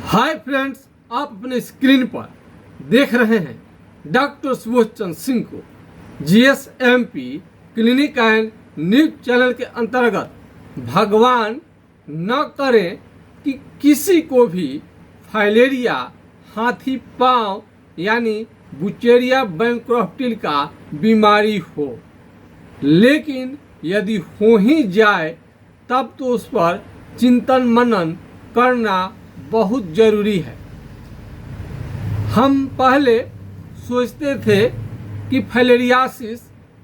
Hi friends, आप अपने screen पर देख रहे हैं डॉक्टर सुबोध चंद्र सिंह को जीएसएमपी क्लिनिक एंड न्यूज चैनल के अंतर्गत। भगवान न करे कि किसी को भी फाइलेरिया, हाथी पांव यानी बुचेरिया बैंक्रॉफ्टिल का बीमारी हो, लेकिन यदि हो ही जाए तब तो उस पर चिंतन मनन करना बहुत ज़रूरी है। हम पहले सोचते थे कि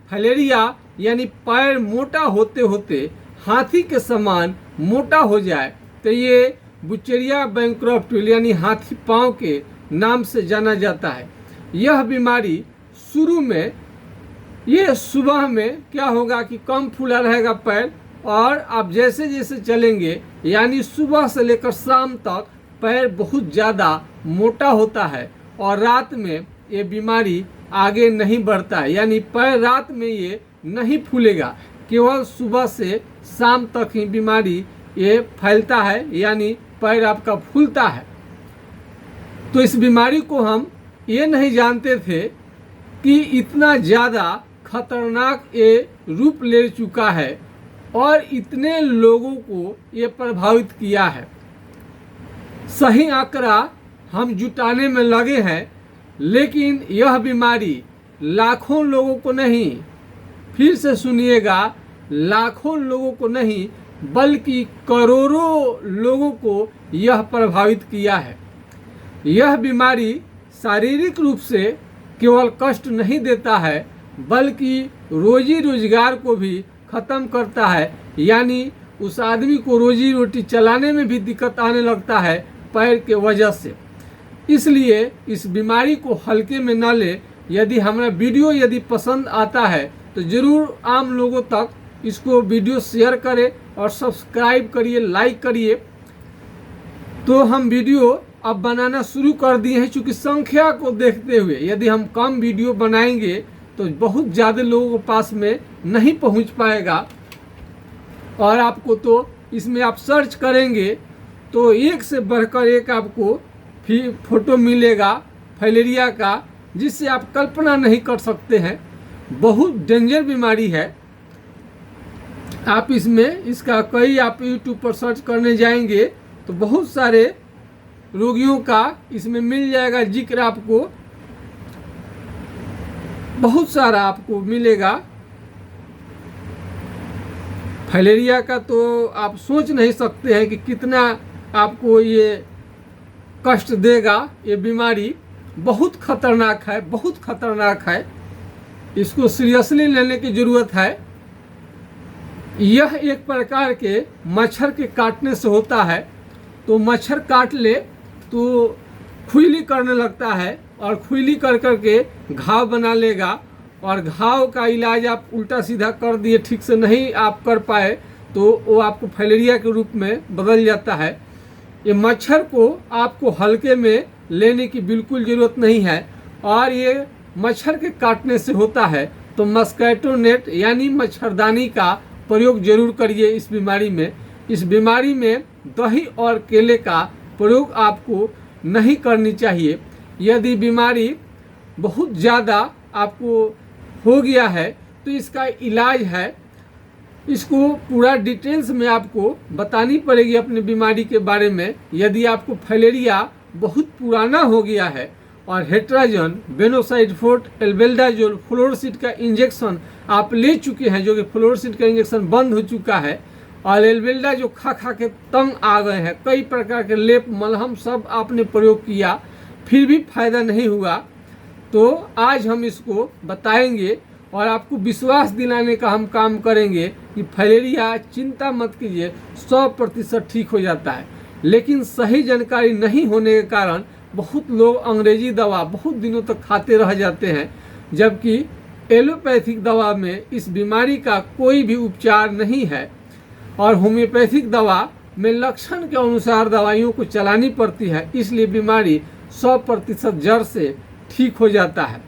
फाइलेरिया यानी पैर मोटा होते होते हाथी के समान मोटा हो जाए तो ये बुचेरिया बैंक्रॉफ्टिल यानी हाथी पांव के नाम से जाना जाता है। यह बीमारी शुरू में ये सुबह में क्या होगा कि कम फूला रहेगा पैर, और आप जैसे जैसे चलेंगे यानी सुबह से लेकर शाम तक पैर बहुत ज़्यादा मोटा होता है, और रात में ये बीमारी आगे नहीं बढ़ता है, यानी पैर रात में ये नहीं फूलेगा, केवल सुबह से शाम तक ही बीमारी ये फैलता है, यानी पैर आपका फूलता है। तो इस बीमारी को हम ये नहीं जानते थे कि इतना ज़्यादा खतरनाक ये रूप ले चुका है और इतने लोगों को ये प्रभावित किया है। सही आंकड़ा हम जुटाने में लगे हैं, लेकिन यह बीमारी लाखों लोगों को नहीं, फिर से सुनिएगा, लाखों लोगों को नहीं बल्कि करोड़ों लोगों को यह प्रभावित किया है। यह बीमारी शारीरिक रूप से केवल कष्ट नहीं देता है बल्कि रोजी रोजगार को भी ख़त्म करता है, यानी उस आदमी को रोजी रोटी चलाने में भी दिक्कत आने लगता है पैर के वजह से। इसलिए इस बीमारी को हल्के में न ले। यदि हमारा वीडियो यदि पसंद आता है तो ज़रूर आम लोगों तक इसको वीडियो शेयर करें और सब्सक्राइब करिए, लाइक करिए। तो हम वीडियो अब बनाना शुरू कर दिए हैं, चूँकि संख्या को देखते हुए यदि हम कम वीडियो बनाएंगे तो बहुत ज़्यादा लोगों के पास में नहीं पहुंच पाएगा, और आपको तो इसमें आप सर्च करेंगे तो एक से बढ़कर एक आपको फिर फोटो मिलेगा फाइलेरिया का, जिससे आप कल्पना नहीं कर सकते हैं। बहुत डेंजर बीमारी है। आप इसमें इसका कई आप यूट्यूब पर सर्च करने जाएंगे तो बहुत सारे रोगियों का इसमें मिल जाएगा जिक्र, आपको बहुत सारा आपको मिलेगा। फाइलेरिया का तो आप सोच नहीं सकते हैं कि कितना आपको ये कष्ट देगा। ये बीमारी बहुत खतरनाक है, बहुत खतरनाक है। इसको सीरियसली लेने की ज़रूरत है। यह एक प्रकार के मच्छर के काटने से होता है। तो मच्छर काट ले तो खुजली करने लगता है, और खुजली कर करके घाव बना लेगा, और घाव का इलाज आप उल्टा सीधा कर दिए, ठीक से नहीं आप कर पाए तो वो आपको फाइलेरिया के रूप में बदल जाता है। ये मच्छर को आपको हल्के में लेने की बिल्कुल ज़रूरत नहीं है, और ये मच्छर के काटने से होता है तो मस्कीटो नेट यानी मच्छरदानी का प्रयोग जरूर करिए इस बीमारी में। इस बीमारी में दही और केले का प्रयोग आपको नहीं करनी चाहिए। यदि बीमारी बहुत ज़्यादा आपको हो गया है तो इसका इलाज है, इसको पूरा डिटेल्स में आपको बतानी पड़ेगी अपनी बीमारी के बारे में। यदि आपको फाइलेरिया बहुत पुराना हो गया है और हेट्राजन, बेनोसाइड-4, एल्बेंडाजोल, फ्लोरोसिड का इंजेक्शन आप ले चुके हैं, जो कि फ्लोरोसिड का इंजेक्शन बंद हो चुका है, और एल्बेंडा जो खा के तंग आ गए हैं, कई प्रकार के लेप मलहम सब आपने प्रयोग किया फिर भी फायदा नहीं हुआ, तो आज हम इसको बताएंगे और आपको विश्वास दिलाने का हम काम करेंगे कि फाइलेरिया चिंता मत कीजिए, 100% ठीक हो जाता है। लेकिन सही जानकारी नहीं होने के कारण बहुत लोग अंग्रेजी दवा बहुत दिनों तक खाते रह जाते हैं, जबकि एलोपैथिक दवा में इस बीमारी का कोई भी उपचार नहीं है, और होम्योपैथिक दवा में लक्षण के अनुसार दवाइयों को चलानी पड़ती है, इसलिए बीमारी 100% जड़ से ठीक हो जाता है।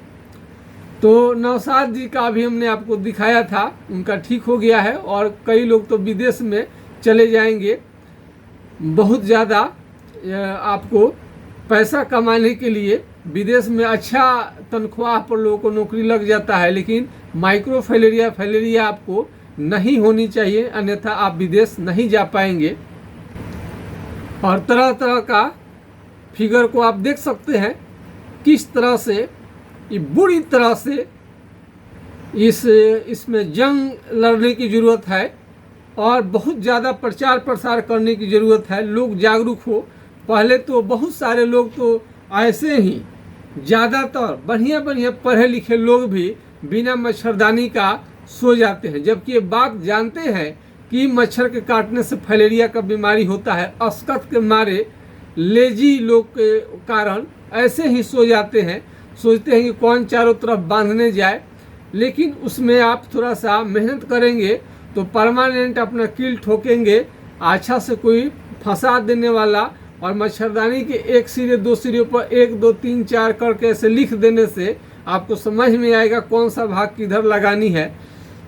तो नौशाद जी का भी हमने आपको दिखाया था, उनका ठीक हो गया है, और कई लोग तो विदेश में चले जाएंगे। बहुत ज़्यादा आपको पैसा कमाने के लिए विदेश में अच्छा तनख्वाह पर लोगों को नौकरी लग जाता है, लेकिन माइक्रो फाइलेरिया आपको नहीं होनी चाहिए, अन्यथा आप विदेश नहीं जा पाएंगे। और तरह तरह का फिगर को आप देख सकते हैं किस तरह से ये बुरी तरह से इसमें जंग लड़ने की ज़रूरत है और बहुत ज़्यादा प्रचार प्रसार करने की ज़रूरत है। लोग जागरूक हो। पहले तो बहुत सारे लोग तो ऐसे ही ज़्यादातर बढ़िया बढ़िया पढ़े लिखे लोग भी बिना मच्छरदानी का सो जाते हैं, जबकि ये बात जानते हैं कि मच्छर के काटने से फाइलेरिया का बीमारी होता है। असकत के मारे लेजी लोग के कारण ऐसे ही सो जाते हैं, सोचते हैं कि कौन चारों तरफ बांधने जाए। लेकिन उसमें आप थोड़ा सा मेहनत करेंगे तो परमानेंट अपना कील ठोकेंगे, अच्छा से कोई फंसा देने वाला, और मच्छरदानी के एक सिरे दो सिरे पर 1 2 3 4 करके ऐसे लिख देने से आपको समझ में आएगा कौन सा भाग किधर लगानी है।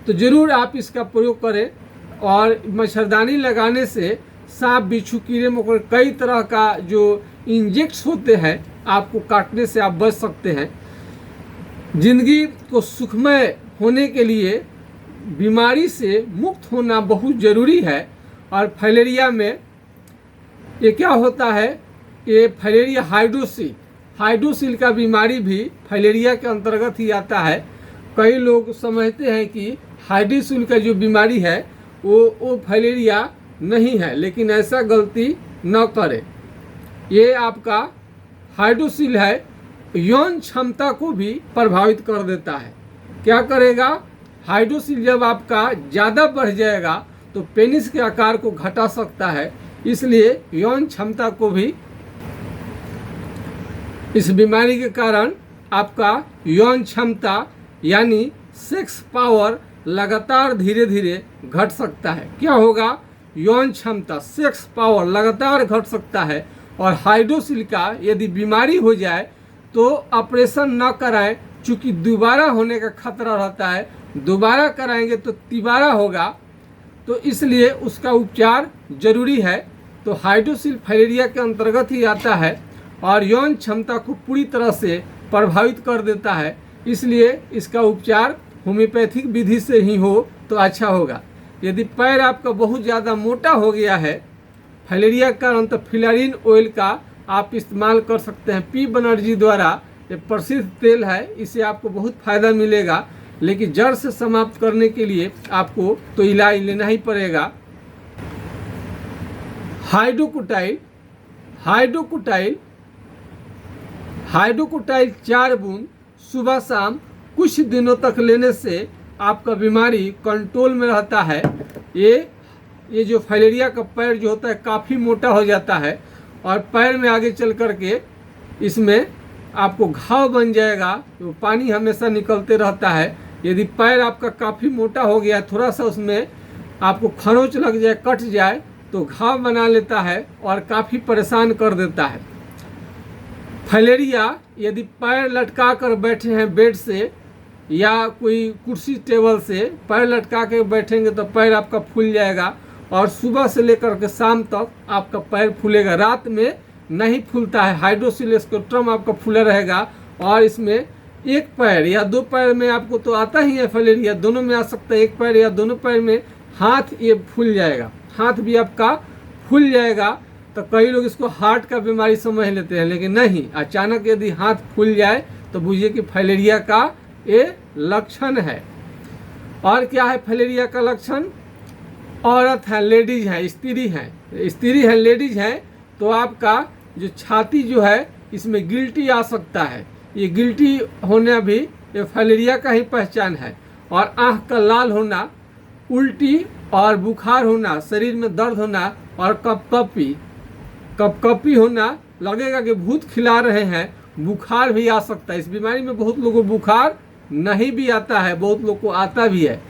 तो ज़रूर आप इसका प्रयोग करें। और मच्छरदानी लगाने से सांप बिच्छू कीड़े मकोड़े कई तरह का जो इंजेक्ट्स होते हैं आपको काटने से आप बच सकते हैं। जिंदगी को सुखमय होने के लिए बीमारी से मुक्त होना बहुत ज़रूरी है। और फाइलेरिया में ये क्या होता है, ये फाइलेरिया हाइड्रोसिल का बीमारी भी फाइलेरिया के अंतर्गत ही आता है। कई लोग समझते हैं कि हाइड्रोसिल का जो बीमारी है वो फाइलेरिया नहीं है, लेकिन ऐसा गलती न करें। ये आपका हाइड्रोसिल है, यौन क्षमता को भी प्रभावित कर देता है। क्या करेगा, हाइड्रोसिल जब आपका ज़्यादा बढ़ जाएगा तो पेनिस के आकार को घटा सकता है, इसलिए यौन क्षमता को भी, इस बीमारी के कारण आपका यौन क्षमता यानी सेक्स पावर लगातार धीरे धीरे घट सकता है। क्या होगा, यौन क्षमता सेक्स पावर लगातार घट सकता है। और हाइड्रोसिल का यदि बीमारी हो जाए तो ऑपरेशन न कराएं, चूँकि दोबारा होने का खतरा रहता है। दोबारा कराएंगे तो तिबारा होगा, तो इसलिए उसका उपचार जरूरी है। तो हाइड्रोसिल फाइलेरिया के अंतर्गत ही आता है और यौन क्षमता को पूरी तरह से प्रभावित कर देता है, इसलिए इसका उपचार होम्योपैथिक विधि से ही हो तो अच्छा होगा। यदि पैर आपका बहुत ज़्यादा मोटा हो गया है फाइलेरिया के कारण, तो फिलारिन ऑयल का आप इस्तेमाल कर सकते हैं। पी बनर्जी द्वारा ये प्रसिद्ध तेल है, इससे आपको बहुत फ़ायदा मिलेगा। लेकिन जड़ से समाप्त करने के लिए आपको तो इलाज लेना ही पड़ेगा। हाइड्रोकुटाइल 4 बूंद सुबह शाम कुछ दिनों तक लेने से आपका बीमारी कंट्रोल में रहता है। ये जो फाइलेरिया का पैर जो होता है काफ़ी मोटा हो जाता है और पैर में आगे चल कर के इसमें आपको घाव बन जाएगा, तो पानी हमेशा निकलते रहता है। यदि पैर आपका काफ़ी मोटा हो गया, थोड़ा सा उसमें आपको खरोंच लग जाए, कट जाए, तो घाव बना लेता है और काफ़ी परेशान कर देता है। फाइलेरिया यदि पैर लटका कर बैठे हैं बेड से या कोई कुर्सी टेबल से, पैर लटका के बैठेंगे तो पैर आपका फूल जाएगा और सुबह से लेकर के शाम तक आपका पैर फूलेगा। रात में नहीं फूलता है। हाइड्रोसिल स्पेक्ट्रम आपका फूला रहेगा और इसमें एक पैर या 2 पैर में आपको तो आता ही है फाइलेरिया, दोनों में आ सकता है। एक पैर या दोनों पैर में हाथ ये फूल जाएगा, हाथ भी आपका फूल जाएगा। तो कई लोग इसको हार्ट का बीमारी समझ लेते हैं, लेकिन नहीं, अचानक यदि हाथ फूल जाए तो बूझिए कि फाइलेरिया का ये लक्षण है। और क्या है फाइलेरिया का लक्षण, औरत है, लेडीज है, स्त्री है, लेडीज है, तो आपका जो छाती जो है इसमें गिल्टी आ सकता है। ये गिल्टी होना भी ये फाइलेरिया का ही पहचान है। और आँख का लाल होना, उल्टी और बुखार होना, शरीर में दर्द होना और कपकपी होना, लगेगा कि भूत खिला रहे हैं। बुखार भी आ सकता है। इस बीमारी में बहुत लोगों को बुखार नहीं भी आता है, बहुत लोग को आता भी है।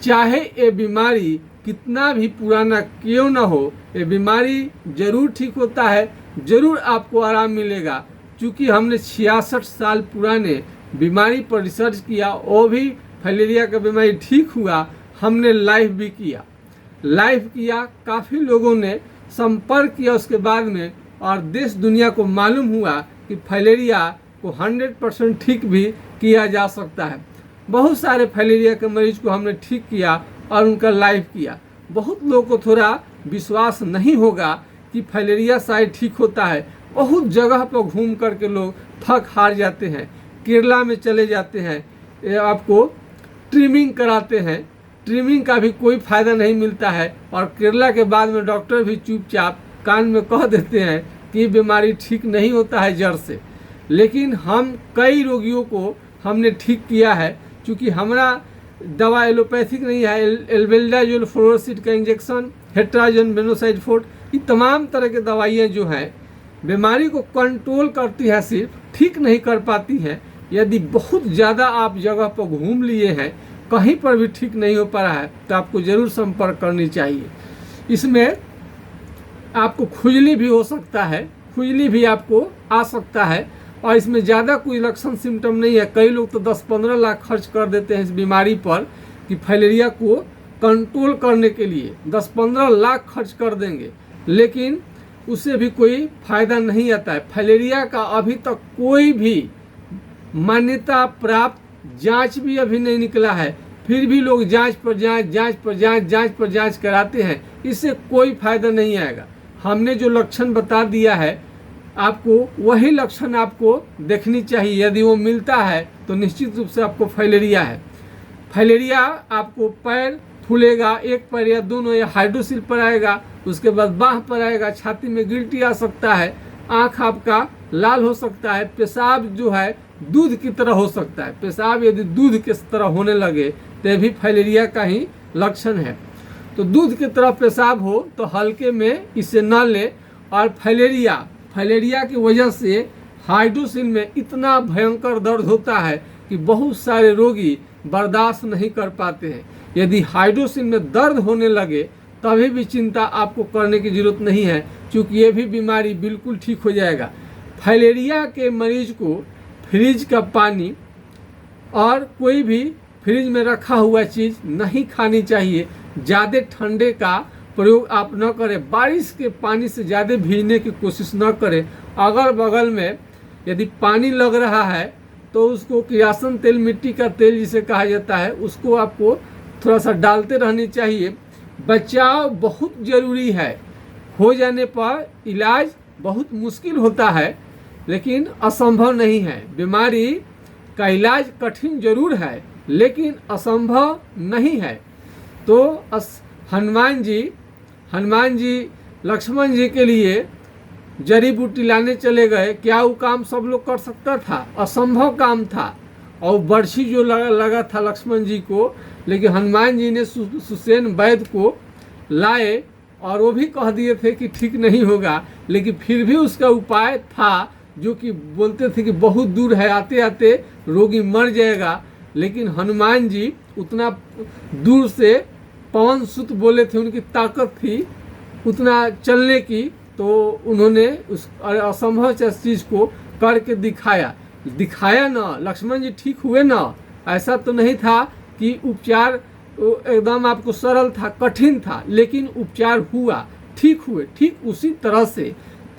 चाहे ये बीमारी कितना भी पुराना क्यों ना हो, ये बीमारी जरूर ठीक होता है, जरूर आपको आराम मिलेगा। क्योंकि हमने 66 साल पुराने बीमारी पर रिसर्च किया, वो भी फाइलेरिया का बीमारी ठीक हुआ। हमने लाइव भी किया, काफ़ी लोगों ने संपर्क किया, उसके बाद में और देश दुनिया को मालूम हुआ कि फाइलेरिया को 100% ठीक भी किया जा सकता है। बहुत सारे फाइलेरिया के मरीज को हमने ठीक किया और उनका लाइव किया। बहुत लोगों को थोड़ा विश्वास नहीं होगा कि फाइलेरिया शायद ठीक होता है। बहुत जगह पर घूम करके लोग थक हार जाते हैं, केरला में चले जाते हैं, आपको ट्रिमिंग कराते हैं, ट्रिमिंग का भी कोई फ़ायदा नहीं मिलता है और केरला के बाद में डॉक्टर भी चुपचाप कान में कह देते हैं कि बीमारी ठीक नहीं होता है जड़ से। लेकिन हम कई रोगियों को हमने ठीक किया है, क्योंकि हमारा दवा एलोपैथिक नहीं है। एल्बेंडाजोल फ्लोरोसिड का इंजेक्शन, हेट्राजन बेनोसाइड फोर्ट, ये तमाम तरह की दवाइयाँ जो हैं बीमारी को कंट्रोल करती है, सिर्फ ठीक नहीं कर पाती हैं। यदि बहुत ज़्यादा आप जगह पर घूम लिए हैं, कहीं पर भी ठीक नहीं हो पा रहा है, तो आपको ज़रूर संपर्क करनी चाहिए। इसमें आपको खुजली भी हो सकता है, खुजली भी आपको आ सकता है और इसमें ज़्यादा कोई लक्षण सिम्टम नहीं है। कई लोग तो 10-15 लाख खर्च कर देते हैं इस बीमारी पर कि फाइलेरिया को कंट्रोल करने के लिए 10-15 लाख खर्च कर देंगे, लेकिन उससे भी कोई फ़ायदा नहीं आता है। फाइलेरिया का अभी तक कोई भी मान्यता प्राप्त जांच भी अभी नहीं निकला है, फिर भी लोग जांच पर जांच कराते हैं। इससे कोई फ़ायदा नहीं आएगा। हमने जो लक्षण बता दिया है आपको, वही लक्षण आपको देखनी चाहिए। यदि वो मिलता है तो निश्चित रूप से आपको फाइलेरिया है। फाइलेरिया आपको पैर फूलेगा, एक पैर या दोनों, या हाइड्रोसिल पर आएगा, उसके बाद बाह पर आएगा, छाती में गिल्टी आ सकता है, आँख आपका लाल हो सकता है, पेशाब जो है दूध की तरह हो सकता है। पेशाब यदि दूध की तरह होने लगे तो भी फाइलेरिया का ही लक्षण है। तो दूध की तरह पेशाब हो तो हल्के में इसे न ले। और फाइलेरिया की वजह से हाइड्रोसिल में इतना भयंकर दर्द होता है कि बहुत सारे रोगी बर्दाश्त नहीं कर पाते हैं। यदि हाइड्रोसिल में दर्द होने लगे तभी भी चिंता आपको करने की ज़रूरत नहीं है, क्योंकि ये भी बीमारी बिल्कुल ठीक हो जाएगा। फाइलेरिया के मरीज को फ्रिज का पानी और कोई भी फ्रिज में रखा हुआ चीज़ नहीं खानी चाहिए। ज़्यादा ठंडे का प्रयोग आप न करें, बारिश के पानी से ज़्यादा भीगने की कोशिश न करें। अगल बगल में यदि पानी लग रहा है तो उसको किरासन तेल, मिट्टी का तेल जिसे कहा जाता है, उसको आपको थोड़ा सा डालते रहनी चाहिए। बचाव बहुत ज़रूरी है। हो जाने पर इलाज बहुत मुश्किल होता है, लेकिन असंभव नहीं है। बीमारी का इलाज कठिन जरूर है, लेकिन असंभव नहीं है। तो हनुमान जी लक्ष्मण जी के लिए जड़ी बूटी लाने चले गए। क्या वो काम सब लोग कर सकता था? असंभव काम था। और बर्छी जो लगा था लक्ष्मण जी को, लेकिन हनुमान जी ने सुसेन वैद्य को लाए और वो भी कह दिए थे कि ठीक नहीं होगा, लेकिन फिर भी उसका उपाय था, जो कि बोलते थे कि बहुत दूर है, आते आते रोगी मर जाएगा। लेकिन हनुमान जी उतना दूर से, पवन सुत बोले थे, उनकी ताकत थी उतना चलने की, तो उन्होंने उस असंभव चीज़ को करके दिखाया ना। लक्ष्मण जी ठीक हुए ना। ऐसा तो नहीं था कि उपचार एकदम आपको सरल था, कठिन था, लेकिन उपचार हुआ, ठीक हुए। ठीक उसी तरह से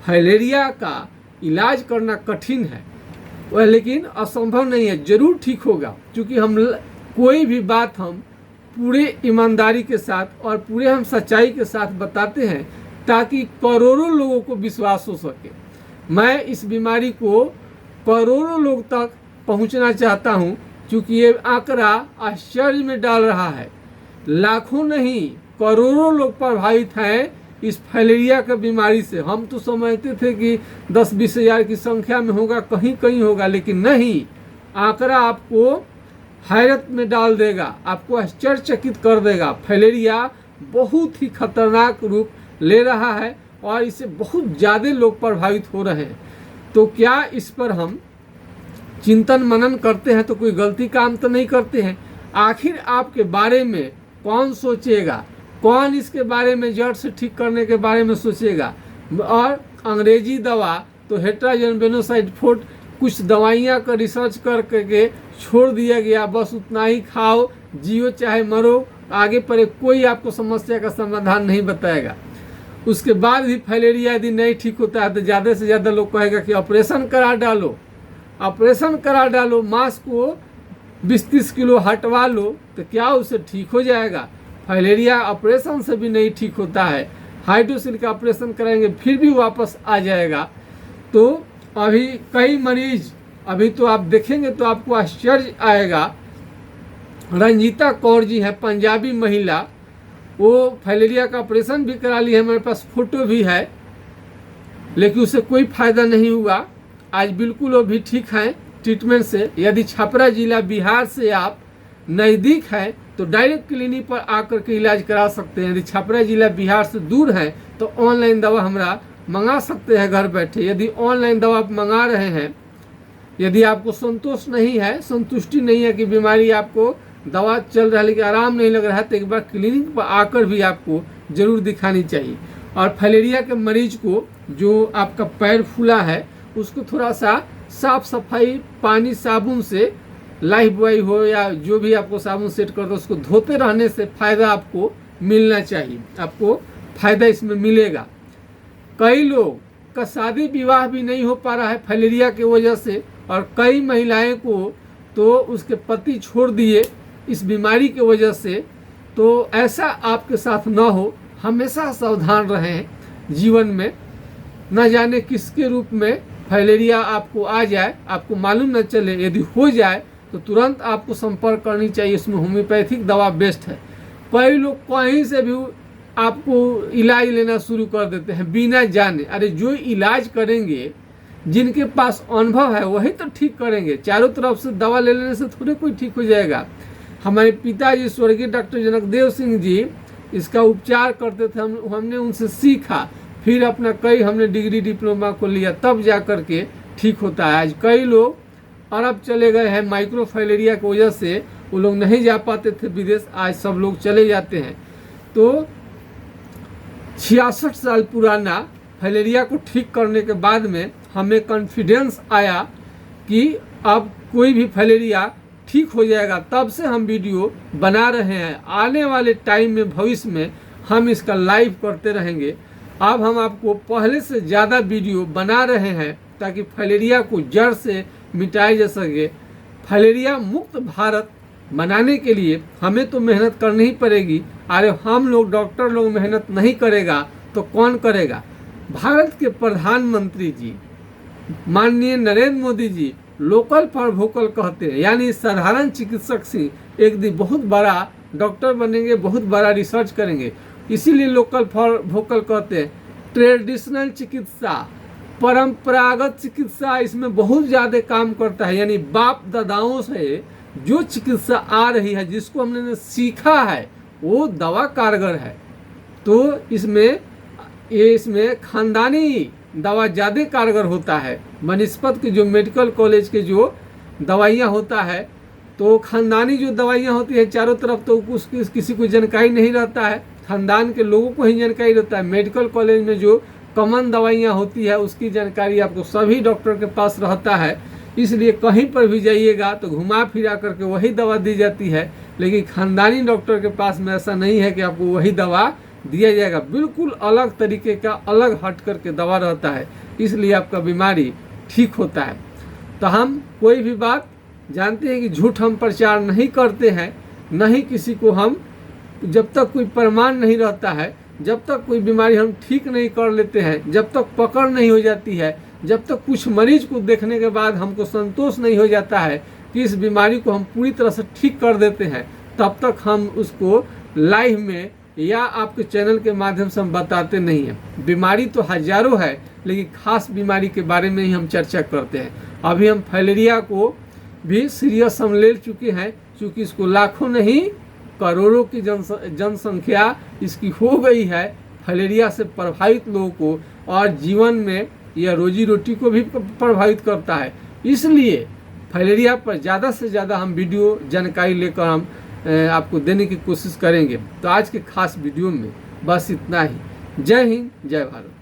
फाइलेरिया का इलाज करना कठिन है, वह लेकिन असंभव नहीं है, जरूर ठीक होगा। क्योंकि हम कोई भी बात हम पूरे ईमानदारी के साथ और पूरे हम सच्चाई के साथ बताते हैं, ताकि करोड़ों लोगों को विश्वास हो सके। मैं इस बीमारी को करोड़ों लोग तक पहुंचना चाहता हूं, क्योंकि ये आंकड़ा आश्चर्य में डाल रहा है। लाखों नहीं, करोड़ों लोग प्रभावित हैं इस फाइलेरिया की बीमारी से। हम तो समझते थे कि 10-20 हज़ार की संख्या में होगा, कहीं कहीं होगा, लेकिन नहीं। आंकड़ा आपको हैरत में डाल देगा, आपको आश्चर्यचकित कर देगा। फाइलेरिया बहुत ही खतरनाक रूप ले रहा है और इससे बहुत ज़्यादा लोग प्रभावित हो रहे हैं। तो क्या इस पर हम चिंतन मनन करते हैं तो कोई गलती काम तो नहीं करते हैं? आखिर आपके बारे में कौन सोचेगा? कौन इसके बारे में जड़ से ठीक करने के बारे में सोचेगा? और अंग्रेजी दवा तो हेट्राजन बेनोसाइड फोर्ट, कुछ दवाइयाँ का रिसर्च करके छोड़ दिया गया, बस उतना ही खाओ, जियो चाहे मरो, आगे पर कोई आपको समस्या का समाधान नहीं बताएगा। उसके बाद भी फाइलेरिया यदि नहीं ठीक होता है तो ज़्यादा से ज़्यादा लोग कहेगा कि ऑपरेशन करा डालो, ऑपरेशन करा डालो, मांस को 20-30 किलो हटवा लो तो क्या उससे ठीक हो जाएगा। फाइलेरिया ऑपरेशन से भी नहीं ठीक होता है, हाइड्रोसिल का ऑपरेशन कराएंगे फिर भी वापस आ जाएगा। तो अभी कई मरीज, अभी तो आप देखेंगे तो आपको आश्चर्य आएगा, रंजीता कौर जी है पंजाबी महिला, वो फाइलेरिया का ऑपरेशन भी करा ली है, हमारे पास फोटो भी है, लेकिन उससे कोई फायदा नहीं हुआ। आज बिल्कुल वो भी ठीक हैं ट्रीटमेंट से। यदि छपरा जिला बिहार से आप नज़दीक हैं तो डायरेक्ट क्लिनिक पर आकर के इलाज करा सकते हैं। यदि छपरा जिला बिहार से दूर है तो ऑनलाइन दवा हमरा मंगा सकते हैं घर बैठे। यदि ऑनलाइन दवा आप मंगा रहे हैं, यदि आपको संतोष नहीं है, संतुष्टि नहीं है कि बीमारी आपको दवा चल रहा है लेकिन आराम नहीं लग रहा है, तो एक बार क्लिनिक पर आकर भी आपको ज़रूर दिखानी चाहिए। और फाइलेरिया के मरीज को जो आपका पैर फूला है उसको थोड़ा सा साफ सफाई पानी साबुन से, लाइफ बॉय हो या जो भी आपको साबुन सेट कर दो, उसको धोते रहने से फ़ायदा आपको मिलना चाहिए, आपको फ़ायदा इसमें मिलेगा। कई लोग का शादी विवाह भी नहीं हो पा रहा है फाइलेरिया की वजह से, और कई महिलाएं को तो उसके पति छोड़ दिए इस बीमारी की वजह से। तो ऐसा आपके साथ न हो, हमेशा सावधान रहें जीवन में। न जाने किसके रूप में फाइलेरिया आपको आ जाए, आपको मालूम न चले। यदि हो जाए तो तुरंत आपको संपर्क करनी चाहिए, इसमें होम्योपैथिक दवा बेस्ट है। कई लोग कहीं से भी आपको इलाज लेना शुरू कर देते हैं बिना जाने। अरे जो इलाज करेंगे, जिनके पास अनुभव है वही तो ठीक करेंगे। चारों तरफ से दवा ले लेने से थोड़े कोई ठीक हो जाएगा। हमारे पिताजी स्वर्गीय डॉक्टर जनकदेव सिंह जी इसका उपचार करते थे, हमने उनसे सीखा, फिर अपना कई हमने डिग्री डिप्लोमा को लिया, तब जा कर के ठीक होता है। आज कई लोग अरब चले गए हैं माइक्रो फाइलेरिया की वजह से, वो लोग नहीं जा पाते थे विदेश, आज सब लोग चले जाते हैं। तो 66 साल पुराना फाइलेरिया को ठीक करने के बाद में हमें कॉन्फिडेंस आया कि अब कोई भी फाइलेरिया ठीक हो जाएगा। तब से हम वीडियो बना रहे हैं। आने वाले टाइम में, भविष्य में हम इसका लाइव करते रहेंगे। अब हम आपको पहले से ज़्यादा वीडियो बना रहे हैं ताकि फाइलेरिया को जड़ से मिटाया जा सके। फाइलेरिया मुक्त भारत बनाने के लिए हमें तो मेहनत करनी ही पड़ेगी। अरे हम लोग डॉक्टर लोग मेहनत नहीं करेगा तो कौन करेगा। भारत के प्रधानमंत्री जी माननीय Narendra Modi ji local for vocal कहते हैं, यानी साधारण चिकित्सक से एक दिन बहुत बड़ा डॉक्टर बनेंगे, बहुत बड़ा रिसर्च करेंगे। इसीलिए लोकल फॉर वोकल कहते हैं। ट्रेडिशनल चिकित्सा, परंपरागत चिकित्सा इसमें बहुत ज़्यादा काम करता है। यानी बाप दादाओं से जो चिकित्सा आ रही है, जिसको हमने सीखा है, वो दवा कारगर है। तो इसमें खानदानी दवा ज़्यादा कारगर होता है। बनस्पत के जो मेडिकल कॉलेज के जो दवाइयाँ होता है, तो खानदानी जो दवाइयाँ होती है चारों तरफ तो किसी को जानकारी नहीं रहता है, खानदान के लोगों को ही जानकारी रहता है। मेडिकल कॉलेज में जो कॉमन दवाइयाँ होती है उसकी जानकारी आपको सभी डॉक्टर के पास रहता है। इसलिए कहीं पर भी जाइएगा तो घुमा फिरा करके वही दवा दी जाती है, लेकिन खानदानी डॉक्टर के पास में ऐसा नहीं है कि आपको वही दवा दिया जाएगा। बिल्कुल अलग तरीके का, अलग हट करके दवा रहता है, इसलिए आपका बीमारी ठीक होता है। तो हम कोई भी बात जानते हैं कि झूठ हम प्रचार नहीं करते हैं, नहीं किसी को हम, जब तक कोई प्रमाण नहीं रहता है, जब तक कोई बीमारी हम ठीक नहीं कर लेते हैं, जब तक पकड़ नहीं हो जाती है, जब तक कुछ मरीज को देखने के बाद हमको संतोष नहीं हो जाता है कि इस बीमारी को हम पूरी तरह से ठीक कर देते हैं, तब तक हम उसको लाइव में या आपके चैनल के माध्यम से हम बताते नहीं हैं। बीमारी तो हजारों है, लेकिन खास बीमारी के बारे में ही हम चर्चा करते हैं। अभी हम फाइलेरिया को भी सीरियस हम ले चुके हैं, क्योंकि इसको लाखों नहीं करोड़ों की जनसंख्या इसकी हो गई है। फाइलेरिया से प्रभावित लोगों को और जीवन में या रोजी रोटी को भी प्रभावित करता है। इसलिए फाइलेरिया पर ज़्यादा से ज़्यादा हम वीडियो जानकारी लेकर हम आपको देने की कोशिश करेंगे। तो आज के खास वीडियो में बस इतना ही। जय हिंद, जय भारत।